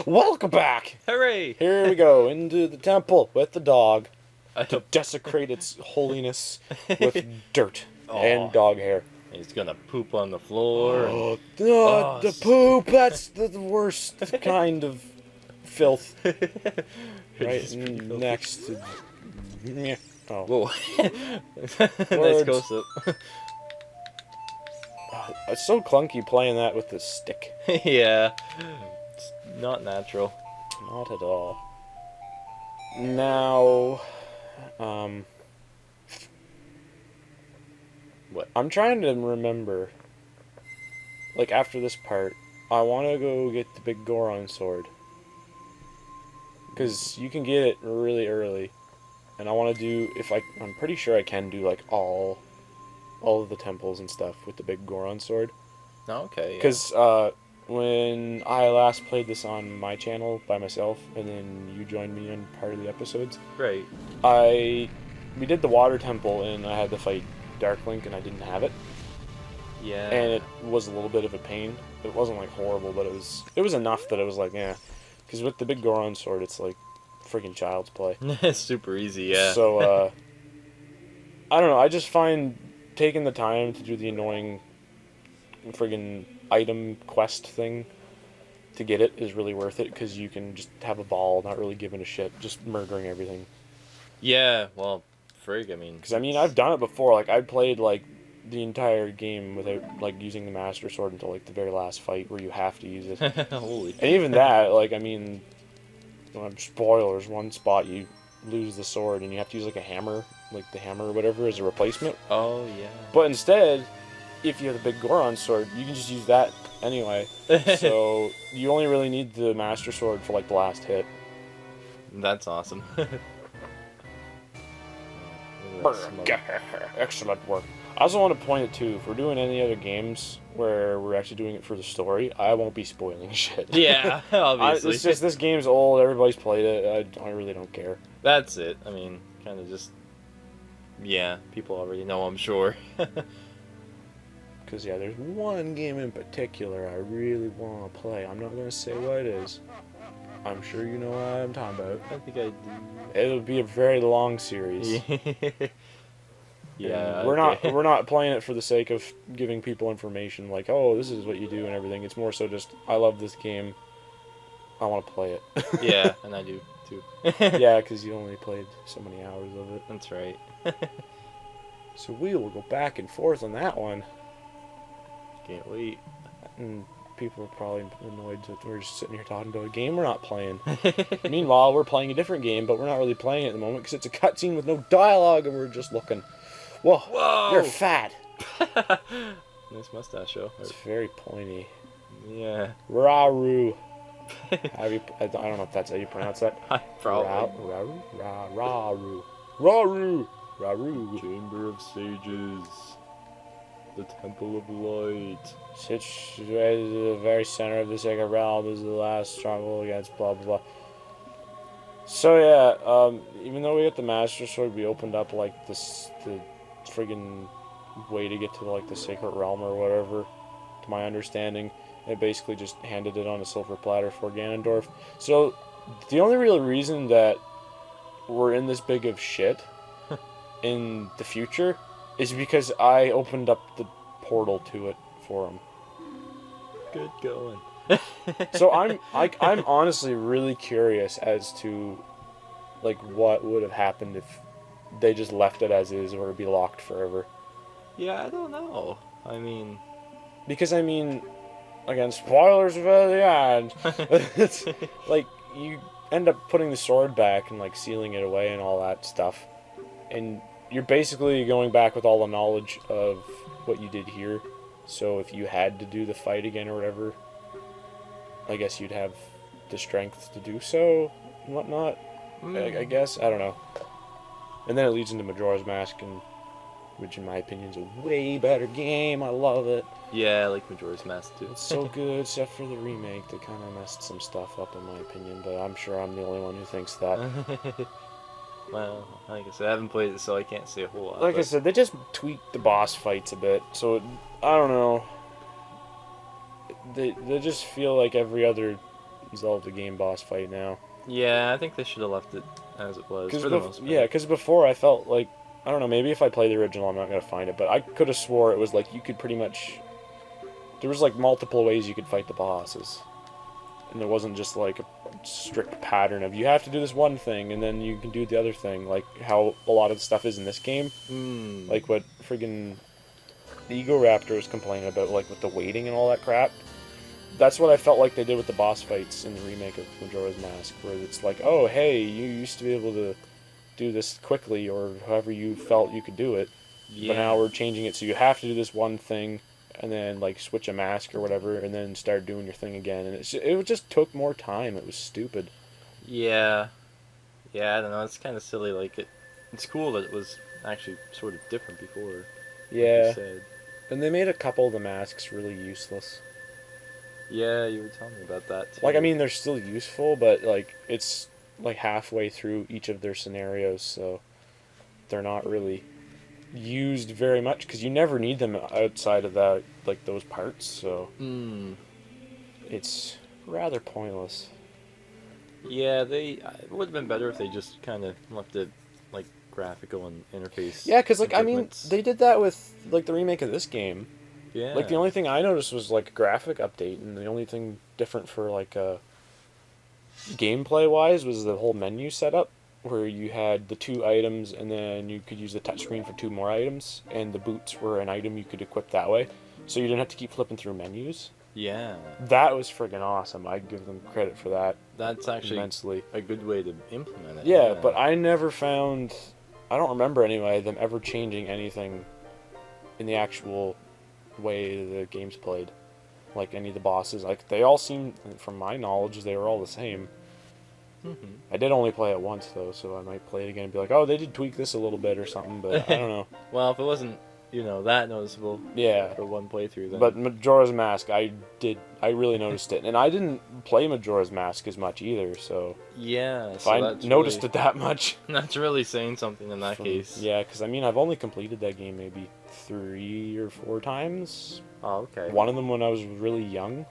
Welcome back! Hooray! Here we go, into the temple with the dog I to hope desecrate its holiness with dirt Aw. and dog hair. he's gonna poop on the floor. Oh, Oh, the poop! That's the worst kind of filth. Right Just pretty filthy. next to... Oh. Whoa. Nice Words. close up. It's so clunky playing that with the stick. Yeah. It's not natural. Not at all. Now... What? I'm trying to remember, like, after this part, I want to go get the Biggoron sword. Because you can get it really early. And I want to do, I'm pretty sure I can do, like, all of the temples and stuff with the Biggoron sword. Oh, okay. Because, when I last played this on my channel by myself, and then you joined me in part of the episodes, Right. we did the water temple, and I had to fight Dark Link, and I didn't have it. Yeah. And it was a little bit of a pain. It wasn't like horrible, but it was enough that it was like, yeah. Because with the Biggoron sword, it's like freaking child's play. It's super easy, yeah. So, I don't know. I just find taking the time to do the annoying friggin' item quest thing to get it is really worth it, because you can just have a ball, not really giving a shit, just murdering everything. Yeah, well, frig, I mean... Because, I mean, I've done it before. Like, I played, like, the entire game without, like, using the Master Sword until, like, the very last fight where you have to use it. Holy... And even that, like, I mean, spoilers, one spot you lose the sword and you have to use, like, a hammer, like the hammer or whatever, as a replacement. Oh, yeah. But instead, if you have the Biggoron sword, you can just use that anyway. So, you only really need the Master Sword for, like, the last hit. That's awesome. Excellent work. I also want to point it too, if we're doing any other games where we're actually doing it for the story, I won't be spoiling shit. Yeah, obviously. It's just, this game's old, everybody's played it, I really don't care. That's it. I mean, kind of just... Yeah, people already know, I'm sure. Because, yeah, there's one game in particular I really want to play. I'm not going to say what it is. I'm sure you know what I'm talking about. I think I do. It'll be a very long series. Yeah. And we're okay. not playing it for the sake of giving people information like, oh, this is what you do and everything. It's more so just, I love this game. I want to play it. Yeah, and I do too. Yeah, because you only played so many hours of it. That's right. So we will go back and forth on that one. Can't wait. And people are probably annoyed that we're just sitting here talking about a game we're not playing. Meanwhile, we're playing a different game, but we're not really playing it at the moment because it's a cutscene with no dialogue and we're just looking. Whoa! You're fat! Nice mustache, though. It's very pointy. Yeah. Raru. I don't know if that's how you pronounce that. Probably. Raru. Raru. Raru. Chamber of Sages. The Temple of Light. Situated in the very center of the sacred realm is the last struggle against blah blah blah. So yeah, even though we got the Master Sword, we opened up like the friggin' way to get to like the sacred realm or whatever. To my understanding, it basically just handed it on a silver platter for Ganondorf. So the only real reason that we're in this big of shit in the future is because I opened up the portal to it for him. Good going. So I'm honestly really curious as to like what would have happened if they just left it as is or it'd be locked forever. Yeah, I don't know. I mean, because I mean, again, spoilers for the end. It's like you end up putting the sword back and like sealing it away and all that stuff, and you're basically going back with all the knowledge of what you did here. So if you had to do the fight again or whatever, I guess you'd have the strength to do so and whatnot. I guess. I don't know. And then it leads into Majora's Mask, which in my opinion is a way better game. I love it. yeah, I like Majora's Mask too. It's so good, except for the remake that kind of messed some stuff up in my opinion, but I'm sure I'm the only one who thinks that. Well, like I said, I haven't played it, so I can't say a whole lot. Like I said, they just tweaked the boss fights a bit, so I don't know. They just feel like every other Zelda game boss fight now. Yeah, I think they should have left it as it was for the most part. Yeah, because before I felt like, I don't know, maybe if I play the original, I'm not gonna find it, but I could have swore it was like you could pretty much. There was like multiple ways you could fight the bosses, and there wasn't just like a strict pattern of you have to do this one thing and then you can do the other thing, like how a lot of the stuff is in this game. Like what friggin' the Ego Raptor was complaining about, like with the waiting and all that crap. That's what I felt like they did with the boss fights in the remake of Majora's Mask, where it's like, oh hey, you used to be able to do this quickly or however you felt you could do it, but now we're changing it so you have to do this one thing and then like switch a mask or whatever and then start doing your thing again, and it just took more time. It was stupid. Yeah, I don't know, it's kind of silly. Like it's cool that it was actually sort of different before. Yeah, like you said. and they made a couple of the masks really useless. Yeah, you were telling me about that too. Like, I mean, they're still useful, but like it's like halfway through each of their scenarios, so they're not really used very much because you never need them outside of that, like those parts. So it's rather pointless. Yeah, it would have been better if they just kind of left it like graphical and interface. Yeah, because like I mean, improvements. they did that with like the remake of this game. Yeah. Like the only thing I noticed was like a graphic update, and the only thing different for like gameplay wise was the whole menu setup, where you had the 2 items and then you could use the touchscreen for 2 more items, and the boots were an item you could equip that way, so you didn't have to keep flipping through menus. Yeah. That was friggin' awesome. I give them credit for that. That's actually immensely a good way to implement it. Yeah, but I never found, I don't remember anyway, them ever changing anything in the actual way the game's played. Like any of the bosses, like they all seem, from my knowledge, they were all the same. I did only play it once though, so I might play it again and be like, oh, they did tweak this a little bit or something, but I don't know. Well, if it wasn't, that noticeable. Yeah. For one playthrough, then. But Majora's Mask, I really noticed it, and I didn't play Majora's Mask as much either, so yeah, if I noticed it that much, that's really saying something in that case. Yeah, because I mean, I've only completed that game maybe 3 or 4 times. Oh, okay. One of them when I was really young.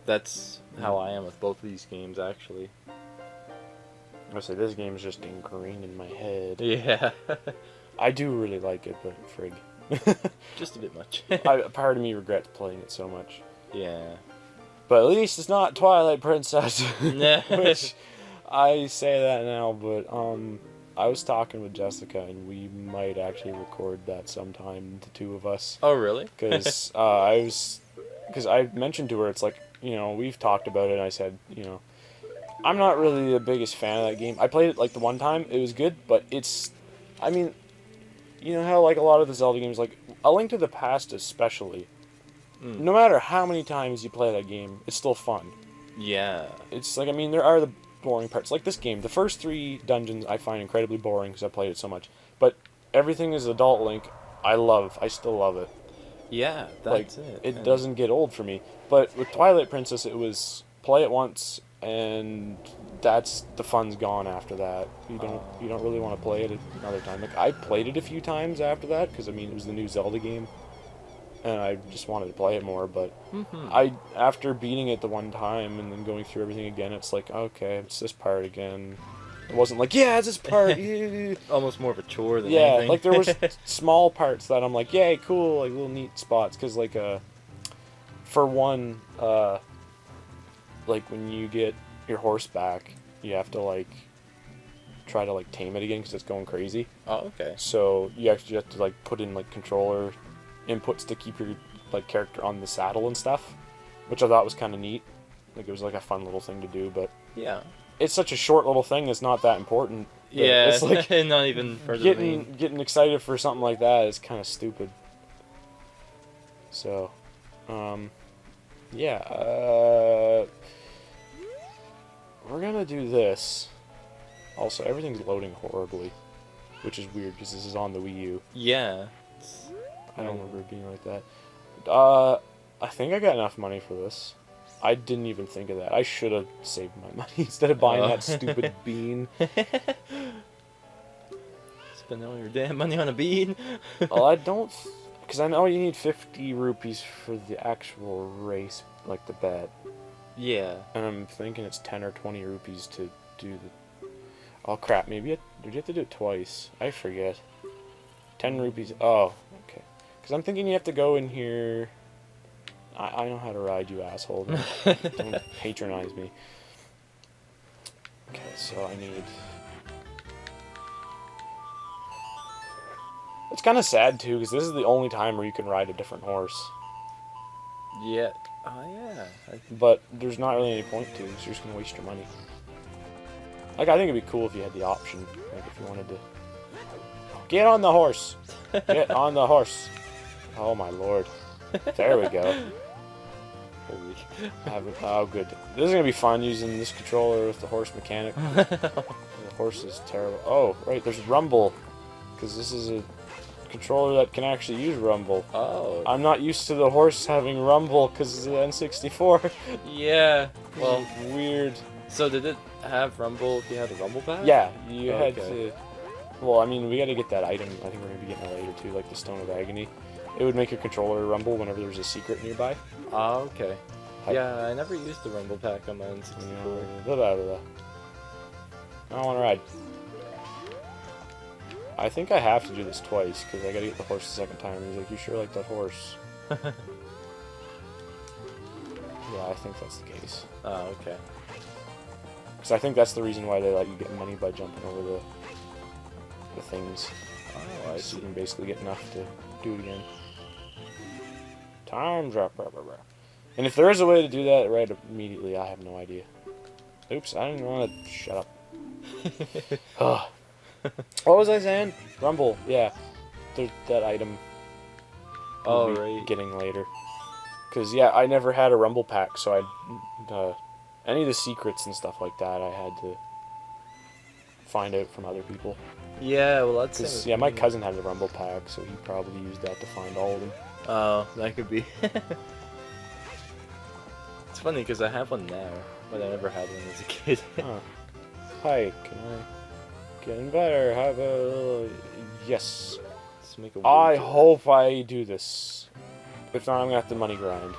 That's how I am with both of these games, actually. I say this game's just ingrained in my head. Yeah. I do really like it, but frig. Just a bit much. Part of me regrets playing it so much. Yeah. But at least it's not Twilight Princess. Yeah. Which, I say that now, but I was talking with Jessica, and we might actually record that sometime, the 2 of us. Oh, really? Because I mentioned to her, it's like, we've talked about it, and I said, I'm not really the biggest fan of that game. I played it like the one time, it was good, but I mean, you know how like a lot of the Zelda games, like A Link to the Past especially, no matter how many times you play that game, it's still fun. Yeah. It's like, I mean, there are the boring parts. Like this game, the first 3 dungeons I find incredibly boring because I played it so much. But everything is Adult Link, I still love it. Yeah, that's it. It doesn't get old for me. But with Twilight Princess, it was play it once, and the fun's gone after that. You don't really want to play it another time. Like I played it a few times after that because I mean it was the new Zelda game, and I just wanted to play it more. But after beating it the one time and then going through everything again, it's like, okay, it's this part again. It wasn't like, yeah, it's this part. Almost more of a chore than anything. anything. Like there was small parts that I'm like, yay, cool, like little neat spots. Because like for one, like when you get your horse back, you have to like try to like tame it again because it's going crazy. Oh, okay. So you actually have to like put in like controller inputs to keep your like character on the saddle and stuff, which I thought was kind of neat. Like it was like a fun little thing to do, but yeah, it's such a short little thing. It's not that important. Yeah, it's like not even further getting excited for something like that is kind of stupid. So, yeah, we're gonna do this. Also, everything's loading horribly, which is weird because this is on the Wii U. Yeah. I don't remember it being like that. I think I got enough money for this. I didn't even think of that. I should have saved my money instead of buying that stupid bean. Spend all your damn money on a bean? Well, I don't... Because I know you need 50 rupees for the actual race, like the bet. Yeah. And I'm thinking it's 10 or 20 rupees to do the... Oh crap, maybe did you have to do it twice? I forget. 10 rupees. Oh, okay. Because I'm thinking you have to go in here... I know how to ride, you asshole. Don't patronize me. Okay, so I need... It's kind of sad, too, because this is the only time where you can ride a different horse. Yeah. Oh, yeah. But there's not really any point to, so you're just going to waste your money. Like, I think it'd be cool if you had the option. Like, if you wanted to... Get on the horse! Get on the horse! Oh, my lord. There we go. Oh, good. This is going to be fun using this controller with the horse mechanic. The horse is terrible. Oh, right, there's rumble. Because this is a controller that can actually use rumble. Oh. I'm not used to the horse having rumble because it's an N64. Yeah. Well, weird. so did it have rumble if you had a rumble pack? Yeah, you had Okay. to... Well, I mean, we got to get that item. I think we're going to be getting it later, too, like the Stone of Agony. It would make your controller rumble whenever there's a secret nearby. Oh, okay. Hi. Yeah, I never used the rumble pack on my N64. Blah, blah, blah. I don't want to ride. I think I have to do this twice, because I got to get the horse the second time. He's like, you sure like that horse? Yeah, I think that's the case. Oh, okay. Because I think that's the reason why they let you get money by jumping over the things. Oh, I So see. you can basically get enough to do it again. Time drop. And if there is a way to do that right immediately, I have no idea. Oops, I didn't want to... Shut up. Ugh. What was I saying? Rumble, yeah. There's that item. Oh, we'll be right. Getting later. Because, yeah, I never had a Rumble pack, so any of the secrets and stuff like that, I had to find out from other people. Yeah, well, that's... Because, yeah, my cousin had a Rumble pack, so he probably used that to find all of them. Oh, that could be. It's funny because I have one now, but I never had one as a kid. Huh. Hi, can I get in better? Have a... Yes. Let's make a I weird- hope I do this. If not, I'm gonna have to money grind.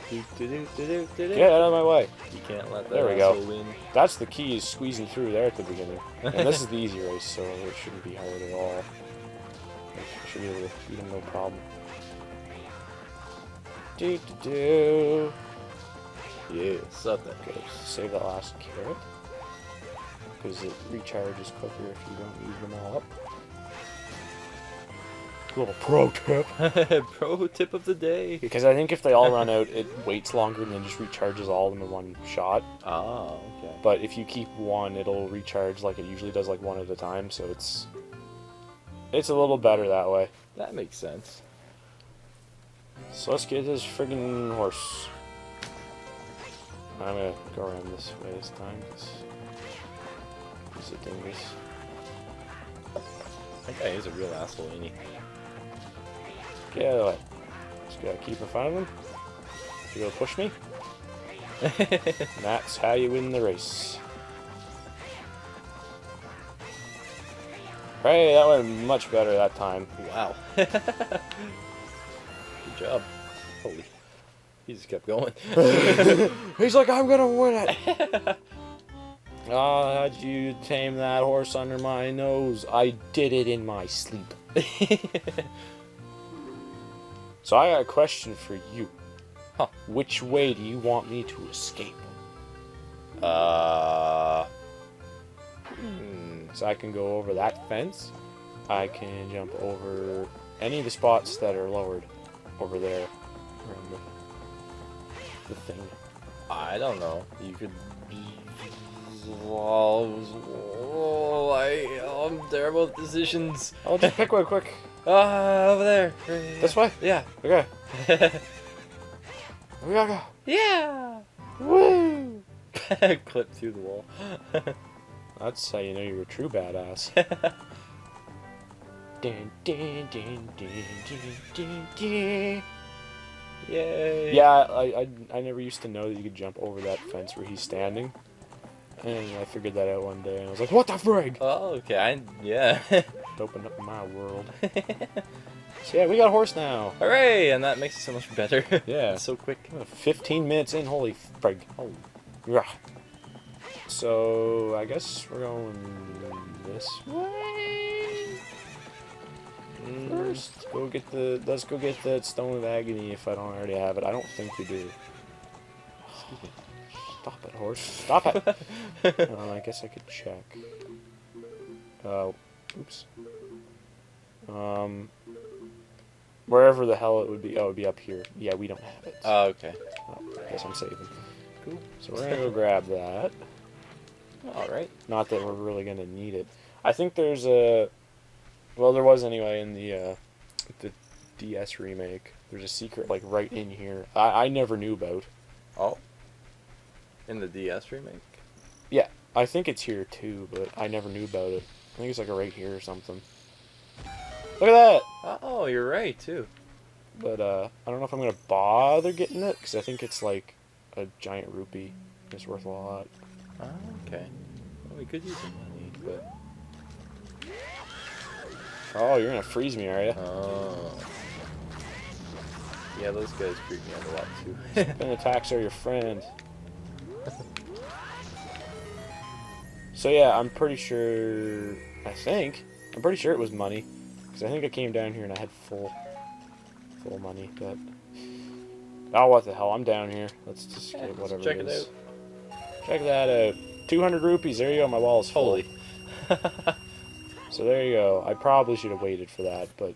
Get out of my way. You can't let that There we go. asshole win. That's the key, is squeezing through there at the beginning. And this is the easy race, so it shouldn't be hard at all. I should be able to beat him no problem. Do. Yeah, suck that Okay, save that last carrot. Because it recharges quicker if you don't use them all up. Little pro tip. Pro tip of the day. Because I think if they all run out, it waits longer and then just recharges all of them in one shot. Oh, okay. But if you keep one, it'll recharge like it usually does, like one at a time. So it's a little better that way. That makes sense. So let's get this friggin' horse. I'm gonna go around this way this time. Cause he's a dingus. That guy is a real asshole, ain't he? Get out of the way. Just gotta keep in front of him. You gonna push me? And that's how you win the race. Hey, that went much better that time. Wow. Good job. Holy. He just kept going. He's like, I'm gonna win it. Ah, how'd you tame that horse under my nose? I did it in my sleep. So I got a question for you. Huh. Which way do you want me to escape? So I can go over that fence. I can jump over any of the spots that are lowered over there. Around the thing. I don't know. You could. I'm terrible at decisions. I'll just pick one quick. Over there. This way? Yeah. Okay. We gotta go. Yeah. Woo! Clip through the wall. That's how you know you're a true badass. Dun, dun, dun, dun, dun, dun, dun. Yay. Yeah, I never used to know that you could jump over that fence where he's standing. And I figured that out one day, and I was like, what the frig? Oh, okay. Yeah. It opened up my world. So yeah, we got a horse now. Hooray! And that makes it so much better. Yeah. It's so quick. 15 minutes in, holy frig. Oh. Yeah. So, I guess we're going this way. First, let's go get the Stone of Agony if I don't already have it. I don't think we do. Stop it, horse. Stop it! I guess I could check. Oops. Wherever the hell it would be. Oh, it would be up here. Yeah, we don't have it. Oh, okay. Oh, I guess I'm saving. Cool. So we're gonna go grab that. Alright. Not that we're really gonna need it. I think there's a... Well, there was anyway in the DS remake. There's a secret, like, right in here. I never knew about. Oh. In the DS remake? Yeah, I think it's here too, but I never knew about it. I think it's like right here or something. Look at that! Oh, you're right, too. But, I don't know if I'm gonna bother getting it, because I think it's like a giant rupee. It's worth a lot. Oh, okay. Well, we could use some money, but... Oh, you're gonna freeze me, are you? Oh. Yeah, those guys freak me out a lot, too. Spin attacks are your friend. So yeah, I'm pretty sure... I'm pretty sure it was money. Because I think I came down here and I had full money, but... Oh, what the hell, I'm down here. Let's just get whatever check it it is. Check that out. 200 rupees, there you go, my wall's full. Holy. So there you go. I probably should have waited for that, but...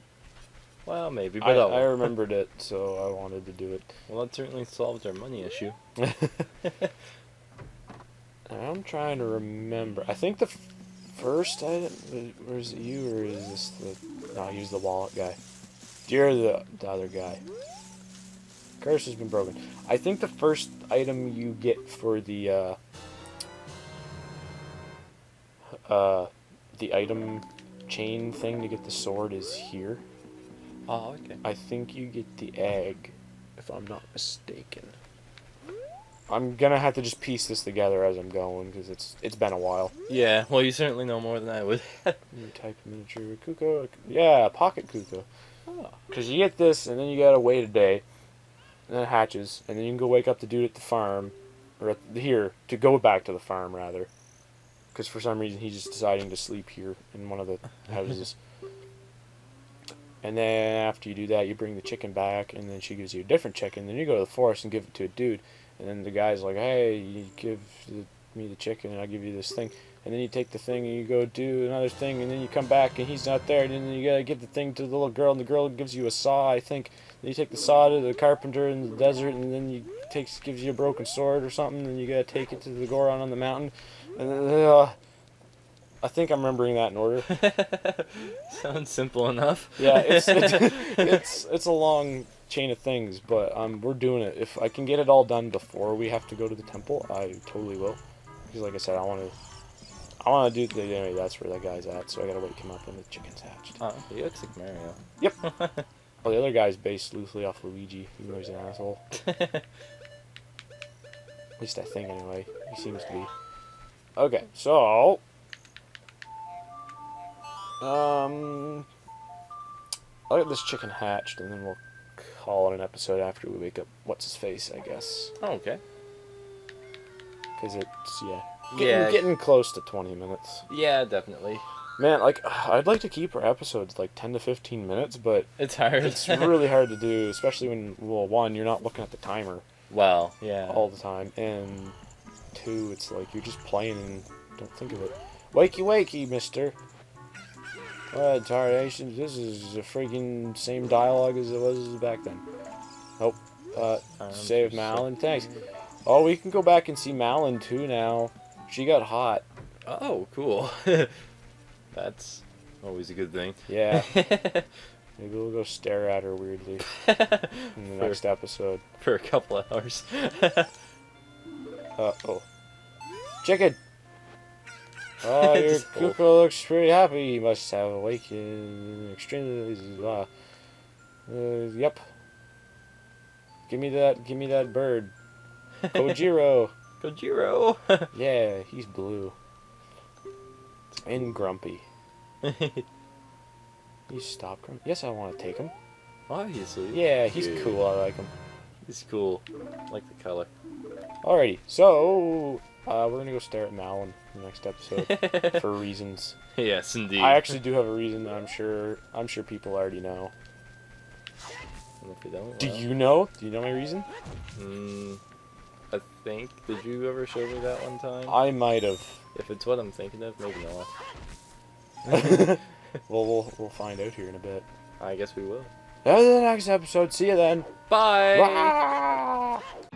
Well, maybe, but I remembered it, so I wanted to do it. Well, that certainly solved our money issue. I'm trying to remember. I think the first item... Was it you, or is this the... No, he was the wallet guy. You're the other guy. Curse has been broken. I think the first item you get for the item chain thing to get the sword is here. Oh, okay. I think you get the egg, if I'm not mistaken. I'm gonna have to just piece this together as I'm going, because it's been a while. Yeah, well, you certainly know more than I would. New type of miniature cuckoo. Yeah, pocket cuckoo. Oh. Because you get this, and then you gotta wait a day, and then it hatches, and then you can go wake up the dude at the farm, or here, to go back to the farm, rather. Because for some reason he's just deciding to sleep here in one of the houses. And then after you do that, you bring the chicken back, and then she gives you a different chicken. Then you go to the forest and give it to a dude. And then the guy's like, hey, you give me the chicken, and I'll give you this thing. And then you take the thing, and you go do another thing, and then you come back, and he's not there. And then you gotta give the thing to the little girl, and the girl gives you a saw, I think. Then you take the saw to the carpenter in the desert, and then he gives you a broken sword or something, and you gotta take it to the Goron on the mountain. And then, I think I'm remembering that in order. Sounds simple enough. Yeah, it's a long chain of things, but we're doing it. If I can get it all done before we have to go to the temple, I totally will. Because like I said, I want to do anyway. That's where that guy's at, so I gotta wake him up when the chicken's hatched. Oh, he looks like Mario. Yep. Well, the other guy's based loosely off Luigi, even though he's an asshole. At least I think, anyway. He seems to be. Okay, so I'll get this chicken hatched, and then we'll call it an episode after we wake up what's-his-face, I guess. Oh, okay. Because it's, Yeah. getting close to 20 minutes. Yeah, definitely. Man, like, I'd like to keep our episodes, like, 10 to 15 minutes, but It's hard. it's really hard to do, especially when, well, one, you're not looking at the timer Well, yeah. all the time, and two, it's like, you're just playing and don't think of it. Wakey, wakey, mister. Tarnation, this is the freaking same dialogue as it was back then. Nope. Save Malin, thanks. Oh, we can go back and see Malin, too, now. She got hot. Oh, cool. That's always a good thing. Yeah. Maybe we'll go stare at her weirdly in the next episode. For a couple of hours. Oh. Chicken! Oh, your Just pull. cuckoo looks pretty happy. You must have awakened extremely. Yep. Give me that bird. Kojiro. Kojiro! Yeah, he's blue. And grumpy. You stop grumpy. Yes, I want to take him. Obviously. Yeah, he's cool. I like him. He's cool. I like the color. Alrighty, so we're gonna go stare at Malin in the next episode for reasons. Yes, indeed. I actually do have a reason that I'm sure people already know. And if you don't, Do well, you know? Do you know my reason? I think. Did you ever show me that one time? I might have. If it's what I'm thinking of, maybe not. Well, we'll find out here in a bit. I guess we will. That's the next episode. See you then. Bye. Bye.